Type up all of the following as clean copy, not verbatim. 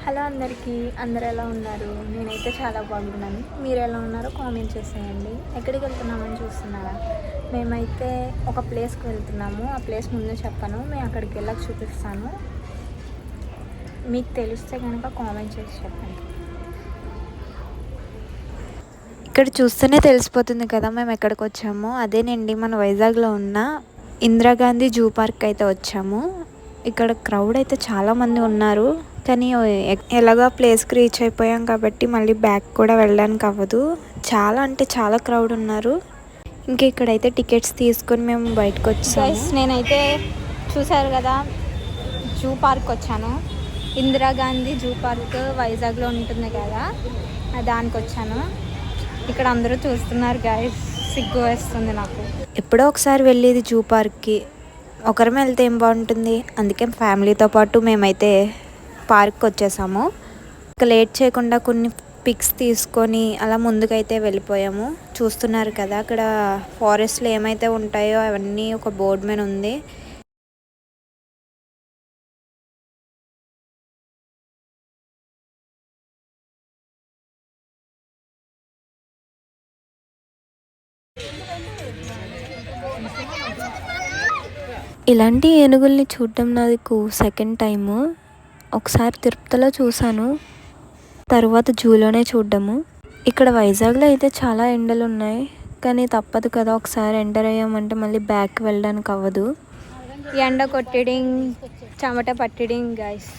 Hello అందరికీ, అందరు ఎలా ఉన్నారు? నేనైతే చాలా బాగున్నాను. మీరు ఎలా ఉన్నారో కామెంట్ చేసేయండి. ఎక్కడికి వెళ్తున్నామని చూస్తున్నారా? మేమైతే ఒక ప్లేస్కి వెళ్తున్నాము. ఆ ప్లేస్ ముందు చెప్పను, మేము అక్కడికి వెళ్ళక చూపిస్తాను. మీకు తెలిస్తే కనుక కామెంట్ చేసి చెప్పండి. ఇక్కడ చూస్తేనే తెలిసిపోతుంది కదా మేము ఎక్కడికి వచ్చామో. అదేనండి, మన వైజాగ్లో ఉన్న ఇందిరాగాంధీ జూ పార్క్ అయితే వచ్చాము. ఇక్కడ క్రౌడ్ అయితే చాలామంది ఉన్నారు, కానీ ఎలాగో ప్లేస్కి రీచ్ అయిపోయాం కాబట్టి మళ్ళీ బ్యాక్ కూడా వెళ్ళడానికి అవ్వదు. చాలా అంటే చాలా క్రౌడ్ ఉన్నారు. ఇంకా ఇక్కడైతే టికెట్స్ తీసుకొని మేము బయటకు వచ్చాము. నేనైతే చూసారు కదా, జూ పార్క్ వచ్చాను. ఇందిరాగాంధీ జూ పార్క్ వైజాగ్లో ఉంటుంది కదా, దానికి వచ్చాను. ఇక్కడ అందరూ చూస్తున్నారు గాయస్, సిగ్గు వేస్తుంది నాకు. ఎప్పుడో ఒకసారి వెళ్ళేది జూ పార్క్కి, ఒకరిమే వెళ్తే ఏం బాగుంటుంది. అందుకే ఫ్యామిలీతో పాటు మేమైతే పార్క్ వచ్చేసాము. ఇంకా లేట్ చేయకుండా కొన్ని పిక్స్ తీసుకొని అలా ముందుకైతే వెళ్ళిపోయాము. చూస్తున్నారు కదా, అక్కడ ఫారెస్ట్లో ఏమైతే ఉంటాయో అవన్నీ ఒక బోర్డు మీద ఉంది. ఇలాంటి ఏనుగుల్ని చూడడం నాకు సెకండ్ టైము. ఒకసారి తిరుపతిలో చూసాను, తర్వాత జూలోనే చూడడము. ఇక్కడ వైజాగ్లో అయితే చాలా ఎండలు ఉన్నాయి, కానీ తప్పదు కదా, ఒకసారి ఎంటర్ అయ్యామంటే మళ్ళీ బ్యాక్ వెళ్ళడానికి అవ్వదు. ఎండ కొట్టడం, చెమట పట్టడం గైస్.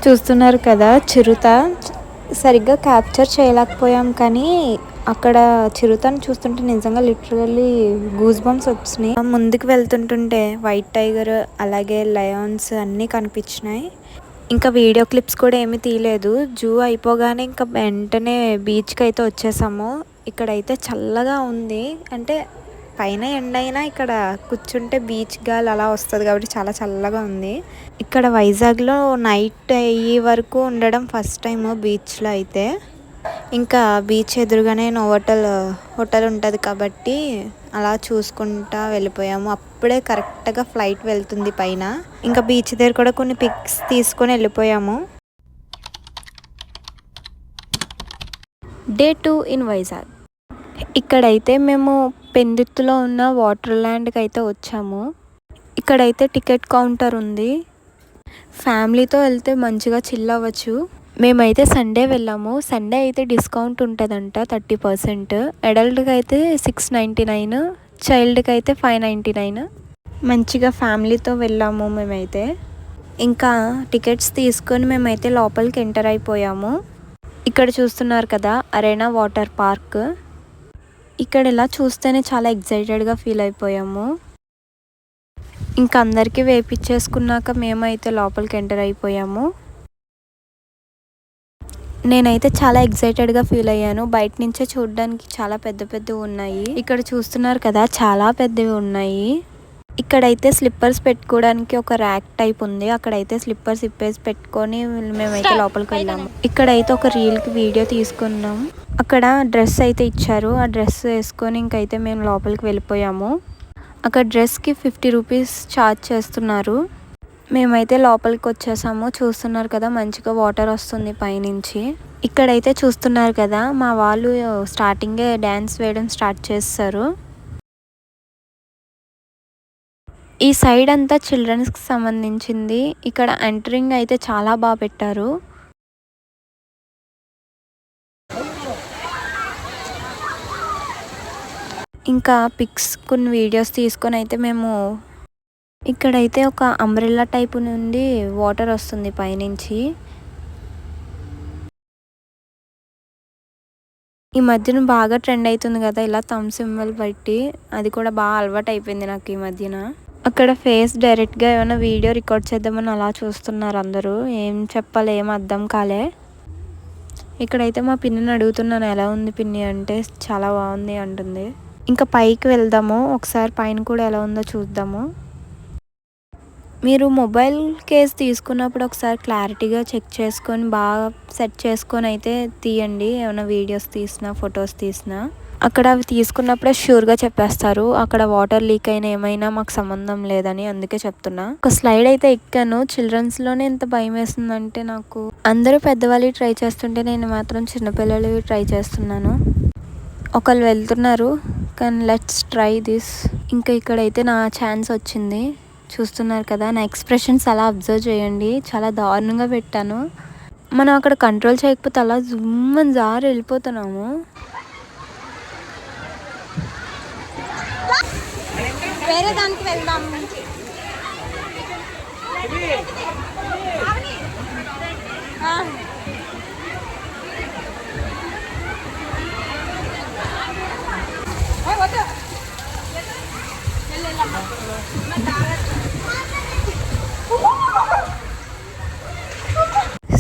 చూస్తున్నారు కదా, చిరుత. సరిగ్గా క్యాప్చర్ చేయలేకపోయాం, కానీ అక్కడ చిరుతను చూస్తుంటే నిజంగా లిటరల్లీ గూస్ బంప్స్ వచ్చినాయి. ముందుకు వెళ్తుంటుంటే వైట్ టైగర్ అలాగే లయన్స్ అన్నీ కనిపించినాయి. ఇంకా వీడియో క్లిప్స్ కూడా ఏమీ తీయలేదు. జూ అయిపోగానే ఇంకా వెంటనే బీచ్కి అయితే వచ్చేసాము. ఇక్కడైతే చల్లగా ఉంది, అంటే పైన ఎండ అయినా ఇక్కడ కూర్చుంటే బీచ్ గాలి అలా వస్తుంది కాబట్టి చాలా చల్లగా ఉంది. ఇక్కడ వైజాగ్లో నైట్ అయ్యే వరకు ఉండడం ఫస్ట్ టైం బీచ్లో అయితే. ఇంకా బీచ్ ఎదురుగానే హోటల్ ఉంటుంది కాబట్టి అలా చూసుకుంటా వెళ్ళిపోయాము. అప్పుడే కరెక్ట్గా ఫ్లైట్ వెళ్తుంది పైన. ఇంకా బీచ్ దగ్గర కూడా కొన్ని పిక్స్ తీసుకొని వెళ్ళిపోయాము. Day 2 in Vizag. ఇక్కడైతే మేము పెందుర్తిలో ఉన్న వాటర్ ల్యాండ్కి అయితే వచ్చాము. ఇక్కడైతే టికెట్ కౌంటర్ ఉంది. ఫ్యామిలీతో వెళ్తే మంచిగా చిల్ అవ్వచ్చు. మేమైతే సండే వెళ్ళాము. సండే అయితే డిస్కౌంట్ ఉంటుందంట 30%. అడల్ట్కి అయితే 699, చైల్డ్కి అయితే 599. మంచిగా ఫ్యామిలీతో వెళ్ళాము మేమైతే. ఇంకా టికెట్స్ తీసుకొని మేమైతే లోపలికి ఎంటర్ అయిపోయాము. ఇక్కడ చూస్తున్నారు కదా, అరేనా వాటర్ పార్క్. ఇక్కడ ఇలా చూస్తేనే చాలా ఎగ్జైటెడ్గా ఫీల్ అయిపోయాము. ఇంకా అందరికీ వేపించేసుకున్నాక మేమైతే లోపలికి ఎంటర్ అయిపోయాము. నేనైతే చాలా ఎగ్జైటెడ్గా ఫీల్ అయ్యాను. బయట నుంచే చూడడానికి చాలా పెద్దవి ఉన్నాయి. ఇక్కడ చూస్తున్నారు కదా, చాలా పెద్దవి ఉన్నాయి. ఇక్కడైతే స్లిప్పర్స్ పెట్టుకోవడానికి ఒక ర్యాక్ టైప్ ఉంది. అక్కడైతే స్లిప్పర్స్ ఇప్పేసి పెట్టుకొని మేమైతే లోపలికి వెళ్ళాము. ఇక్కడైతే ఒక రీల్కి వీడియో తీసుకున్నాం. అక్కడ డ్రెస్ అయితే ఇచ్చారు. ఆ డ్రెస్ వేసుకొని ఇంకైతే మేము లోపలికి వెళ్ళిపోయాము. అక్కడ డ్రెస్కి 50 రూపీస్ ఛార్జ్ చేస్తున్నారు. మేమైతే లోపలికి వచ్చేసాము. చూస్తున్నారు కదా, మంచిగా వాటర్ వస్తుంది పైనుంచి. ఇక్కడైతే చూస్తున్నారు కదా, మా వాళ్ళు స్టార్టింగే డ్యాన్స్ వేయడం స్టార్ట్ చేస్తారు. ఈ సైడ్ అంతా చిల్డ్రన్స్కి సంబంధించింది. ఇక్కడ ఎంట్రింగ్ అయితే చాలా బాగా పెట్టారు. ఇంకా పిక్స్ కొన్ని వీడియోస్ తీసుకొని అయితే మేము ఇక్కడైతే ఒక అంబ్రెల్లా టైపు నుండి వాటర్ వస్తుంది పైనుంచి. ఈ మధ్యన బాగా ట్రెండ్ అవుతుంది కదా ఇలా థంబ్ సింబల్ బట్టి, అది కూడా బాగా అలవాటు అయిపోయింది నాకు ఈ మధ్యన. అక్కడ ఫేస్ డైరెక్ట్గా ఏమైనా వీడియో రికార్డ్ చేద్దామని అలా చూస్తున్నారు అందరూ. ఏం చెప్పాలి, ఏం అర్థం కాలే. ఇక్కడైతే మా పిన్నిని అడుగుతున్నాను, ఎలా ఉంది పిన్ని అంటే చాలా బాగుంది అంటుంది. ఇంకా పైకి వెళ్దాము, ఒకసారి పైన కూడా ఎలా ఉందో చూద్దాము. మీరు మొబైల్ కేస్ తీసుకున్నప్పుడు ఒకసారి క్లారిటీగా చెక్ చేసుకొని బాగా సెట్ చేసుకొని అయితే తీయండి. ఏమైనా వీడియోస్ తీసినా ఫొటోస్ తీసినా అక్కడ అవి తీసుకున్నప్పుడే ష్యూర్గా చెప్పేస్తారు. అక్కడ వాటర్ లీక్ అయినా ఏమైనా మాకు సంబంధం లేదని, అందుకే చెప్తున్నా. ఒక స్లైడ్ అయితే ఎక్కాను. చిల్డ్రన్స్లోనే ఎంత భయం వేస్తుందంటే నాకు. అందరూ పెద్దవాళ్ళు ట్రై చేస్తుంటే నేను మాత్రం చిన్నపిల్లలు ట్రై చేస్తున్నాను. ఒకళ్ళు వెళ్తున్నారు కానీ లెట్స్ ట్రై దిస్. ఇంకా ఇక్కడైతే నా ఛాన్స్ వచ్చింది. చూస్తున్నారు కదా, నా ఎక్స్ప్రెషన్స్ అలా అబ్జర్వ్ చేయండి. చాలా దారుణంగా పెట్టాను. మనం అక్కడ కంట్రోల్ చేయకపోతే అలా జుమ్మని జారి వెళ్ళిపోతున్నాము. వేరే దానికి వెళ్దాం.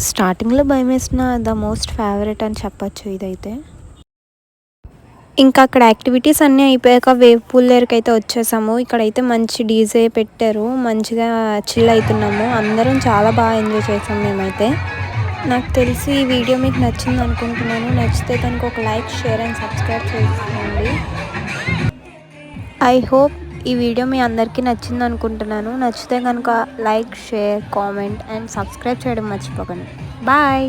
స్టార్టింగ్లో భయం వేసిన ద మోస్ట్ ఫేవరెట్ అని చెప్పచ్చు ఇదైతే. ఇంకా అక్కడ యాక్టివిటీస్ అన్నీ అయిపోయాక వేవ్ పూల్ దగ్గరికి అయితే వచ్చేసాము. ఇక్కడైతే మంచి డీజే పెట్టారు. మంచిగా చిల్ అవుతున్నాము. అందరం చాలా బాగా ఎంజాయ్ చేసాము మేమైతే. నాకు తెలిసి ఈ వీడియో మీకు నచ్చింది అనుకుంటున్నాను. నచ్చితే కనుక ఒక లైక్, షేర్ అండ్ సబ్స్క్రైబ్ చేసుకోండి. ఐ హోప్ ఈ వీడియో మీ అందరికీ నచ్చింది అనుకుంటున్నాను. నచ్చితే కనుక like, share, comment and subscribe చేయడం మర్చిపోకండి. బాయ్.